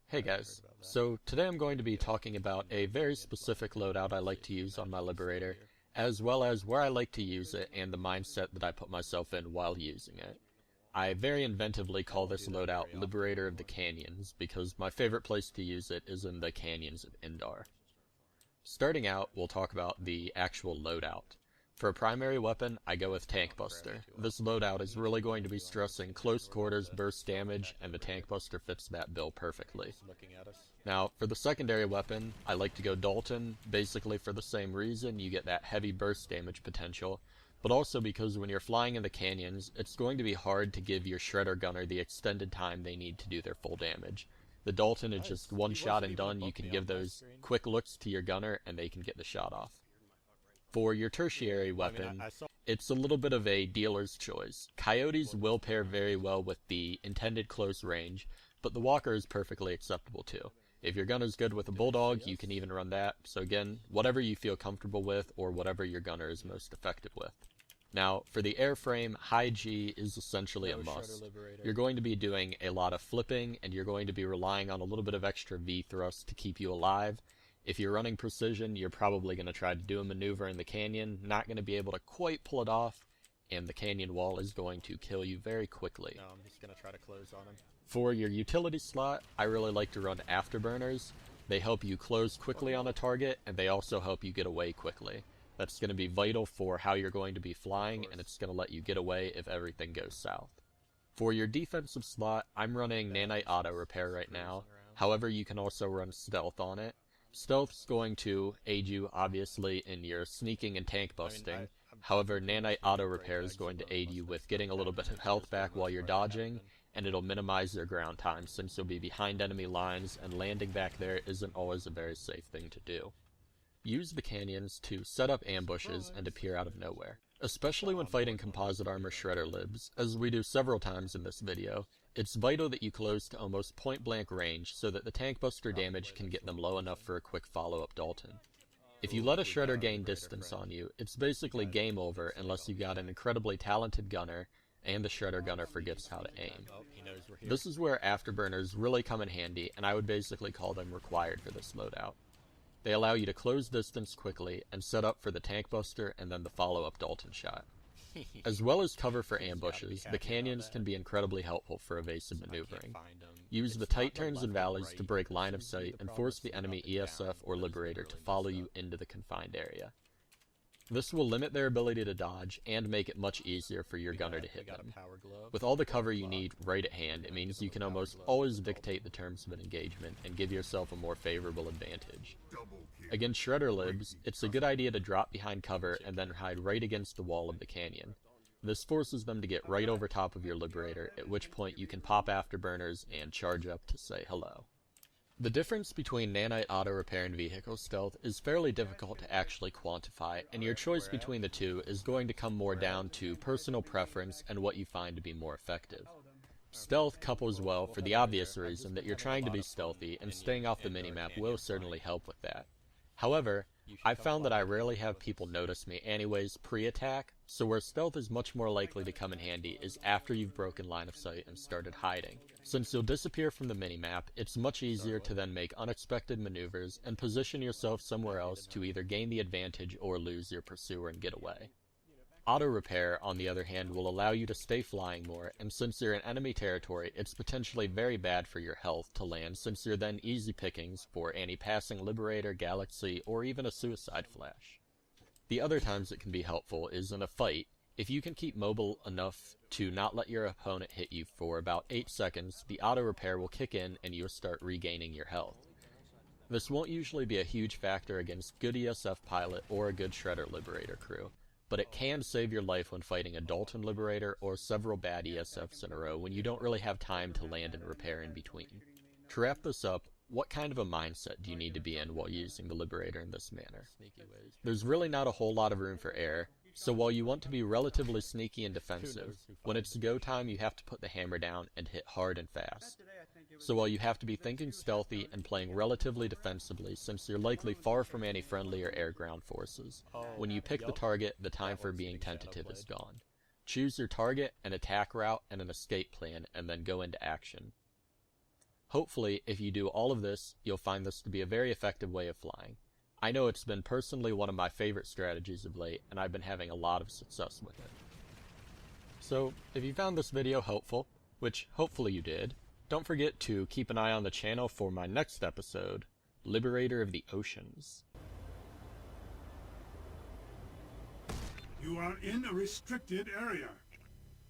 Hey guys, so today I'm going to be talking about a very specific loadout I like to use on my Liberator, as well as where I like to use it and the mindset that I put myself in while using it. I very inventively call this loadout Liberator of the Canyons, because my favorite place to use it is in the canyons of Indar. Starting out, we'll talk about the actual loadout. For a primary weapon, I go with Tank Buster. This loadout is really going to be stressing close quarters burst damage, and the Tank Buster fits that bill perfectly. Now, for the secondary weapon, I like to go Dalton, basically for the same reason. You get that heavy burst damage potential, but also because when you're flying in the canyons, it's going to be hard to give your Shredder Gunner the extended time they need to do their full damage. The Dalton is just one shot and done. You can give those quick looks to your gunner and they can get the shot off. For your tertiary weapon, it's a little bit of a dealer's choice. Coyotes will pair very well with the intended close range, but the Walker is perfectly acceptable too. If your gunner's good with a Bulldog, you can even run that. So again, whatever you feel comfortable with or whatever your gunner is most effective with. Now, for the airframe, high G is essentially a must. You're going to be doing a lot of flipping, and you're going to be relying on a little bit of extra V thrust to keep you alive. If you're running precision, you're probably going to try to do a maneuver in the canyon, not going to be able to quite pull it off, and the canyon wall is going to kill you very quickly. No, I'm just going to try to close on him. For your utility slot, I really like to run afterburners. They help you close quickly on a target, and they also help you get away quickly. That's going to be vital for how you're going to be flying, and it's going to let you get away if everything goes south. For your defensive slot, I'm running Nanite Auto Repair right now. However, you can also run Stealth on it. Stealth's going to aid you, obviously, in your sneaking and tank busting. However, Nanite Auto Repair is going to aid you with getting a little bit of health back while you're dodging, and it'll minimize your ground time since you'll be behind enemy lines, and landing back there isn't always a very safe thing to do. Use the canyons to set up ambushes and appear out of nowhere, especially when fighting composite armor shredder libs, as we do several times in this video. It's vital that you close to almost point-blank range so that the tank buster damage can get them low enough for a quick follow-up Dalton. If you let a shredder gain distance on you, it's basically game over unless you've got an incredibly talented gunner and the shredder gunner forgets how to aim. This is where afterburners really come in handy, and I would basically call them required for this loadout. They allow you to close distance quickly and set up for the tank buster and then the follow-up Dalton shot. As well as cover for ambushes, the canyons can be incredibly helpful for evasive maneuvering. Use the tight turns and valleys to break line of sight and force the enemy ESF or Liberator to follow you into the confined area. This will limit their ability to dodge and make it much easier for your gunner to hit them. With all the cover you need right at hand, it means you can almost always dictate the terms of an engagement and give yourself a more favorable advantage. Against shredder libs, it's a good idea to drop behind cover and then hide right against the wall of the canyon. This forces them to get right over top of your Liberator, at which point you can pop afterburners and charge up to say hello. The difference between Nanite Auto Repair and Vehicle Stealth is fairly difficult to actually quantify, and your choice between the two is going to come more down to personal preference and what you find to be more effective. Stealth couples well for the obvious reason that you're trying to be stealthy, and staying off the minimap will certainly help with that. However, I've found that I rarely have people notice me anyways pre-attack, so where stealth is much more likely to come in handy is after you've broken line of sight and started hiding. Since you'll disappear from the minimap, it's much easier to then make unexpected maneuvers and position yourself somewhere else to either gain the advantage or lose your pursuer and get away. Auto repair, on the other hand, will allow you to stay flying more, and since you're in enemy territory, it's potentially very bad for your health to land, since you're then easy pickings for any passing Liberator, Galaxy, or even a Suicide Flash. The other times it can be helpful is in a fight. If you can keep mobile enough to not let your opponent hit you for about 8 seconds, the auto repair will kick in and you'll start regaining your health. This won't usually be a huge factor against good ESF pilot or a good Shredder Liberator crew, but it can save your life when fighting a Dalton Liberator or several bad ESFs in a row when you don't really have time to land and repair in between. To wrap this up, what kind of a mindset do you need to be in while using the Liberator in this manner? There's really not a whole lot of room for error, so while you want to be relatively sneaky and defensive, when it's go time you have to put the hammer down and hit hard and fast. So while you have to be thinking stealthy and playing relatively defensively, since you're likely far from any friendly or air-ground forces, when you pick the target, the time for being tentative is gone. choose your target, an attack route, and an escape plan, and then go into action. Hopefully, if you do all of this, you'll find this to be a very effective way of flying. I know it's been personally one of my favorite strategies of late, and I've been having a lot of success with it. So, if you found this video helpful, which hopefully you did, don't forget to keep an eye on the channel for my next episode, Liberator of the Oceans. You are in a restricted area.